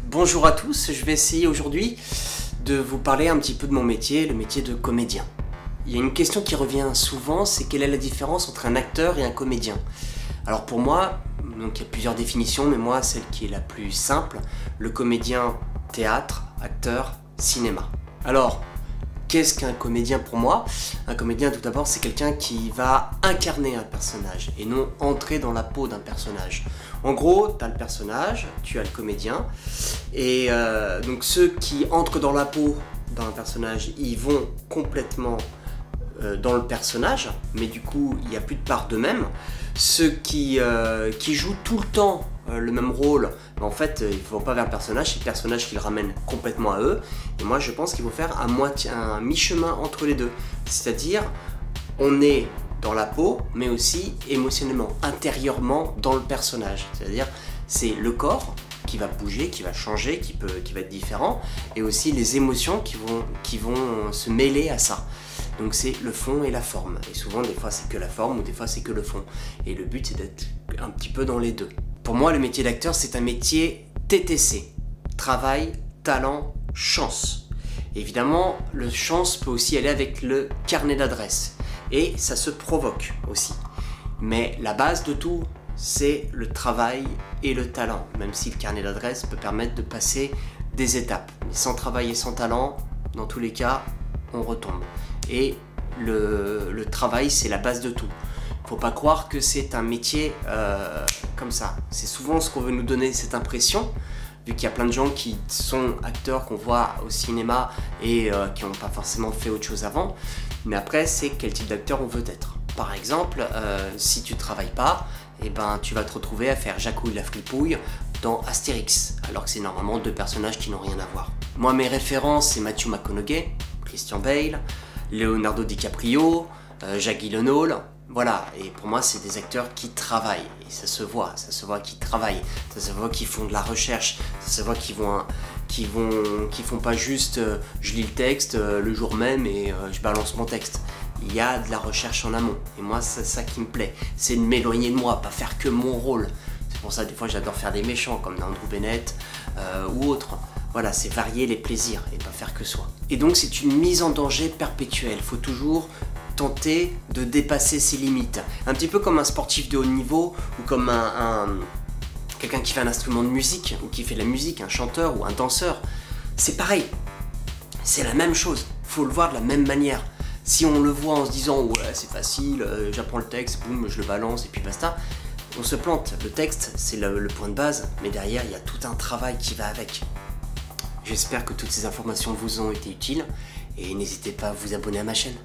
Bonjour à tous, je vais essayer aujourd'hui de vous parler un petit peu de mon métier, le métier de comédien. Il y a une question qui revient souvent, c'est quelle est la différence entre un acteur et un comédien? Alors pour moi, donc il y a plusieurs définitions, mais moi celle qui est la plus simple, le comédien théâtre, acteur, cinéma. Alors, qu'est-ce qu'un comédien pour moi? Un comédien tout d'abord c'est quelqu'un qui va incarner un personnage et non entrer dans la peau d'un personnage. En gros, tu as le personnage, tu as le comédien et donc ceux qui entrent dans la peau d'un personnage, ils vont complètement dans le personnage, mais du coup il n'y a plus de part d'eux-mêmes. Ceux qui jouent tout le temps le même rôle, en fait ils ne vont pas vers le personnage, c'est le personnage qui le ramène complètement à eux. Et moi je pense qu'il faut faire un mi-chemin entre les deux, c'est-à-dire on est dans la peau mais aussi émotionnellement, intérieurement dans le personnage, c'est-à-dire c'est le corps qui va bouger, qui va changer, qui va être différent, et aussi les émotions qui vont se mêler à ça. Donc c'est le fond et la forme, et souvent des fois c'est que la forme ou des fois c'est que le fond, et le but c'est d'être un petit peu dans les deux. Pour moi le métier d'acteur c'est un métier TTC, travail, talent, chance. Et évidemment le chance peut aussi aller avec le carnet d'adresses, et ça se provoque aussi. Mais la base de tout c'est le travail et le talent, même si le carnet d'adresses peut permettre de passer des étapes. Mais sans travail et sans talent, dans tous les cas, on retombe. Et le travail, c'est la base de tout. Faut pas croire que c'est un métier comme ça. C'est souvent ce qu'on veut nous donner, cette impression, vu qu'il y a plein de gens qui sont acteurs qu'on voit au cinéma et qui n'ont pas forcément fait autre chose avant. Mais après, c'est quel type d'acteur on veut être. Par exemple, si tu travailles pas, eh ben, tu vas te retrouver à faire Jacouille la fripouille dans Astérix, alors que c'est normalement deux personnages qui n'ont rien à voir. Moi, mes références, c'est Matthew McConaughey, Christian Bale, Leonardo DiCaprio, Jake Gyllenhaal. Voilà, et pour moi, c'est des acteurs qui travaillent, et ça se voit qu'ils travaillent, ça se voit qu'ils font de la recherche, ça se voit qu'ils font pas juste je lis le texte le jour même et je balance mon texte. Il y a de la recherche en amont, et moi c'est ça qui me plaît, c'est de m'éloigner de moi, pas faire que mon rôle. C'est pour ça des fois j'adore faire des méchants comme Andrew Bennett ou autres. Voilà, c'est varier les plaisirs et pas faire que soi. Et donc c'est une mise en danger perpétuelle, il faut toujours tenter de dépasser ses limites. Un petit peu comme un sportif de haut niveau ou comme quelqu'un qui fait un instrument de musique ou qui fait de la musique, un chanteur ou un danseur. C'est pareil, c'est la même chose, il faut le voir de la même manière. Si on le voit en se disant ouais c'est facile, j'apprends le texte, boum, je le balance et puis basta, on se plante. Le texte c'est le point de base, mais derrière il y a tout un travail qui va avec. J'espère que toutes ces informations vous ont été utiles et n'hésitez pas à vous abonner à ma chaîne.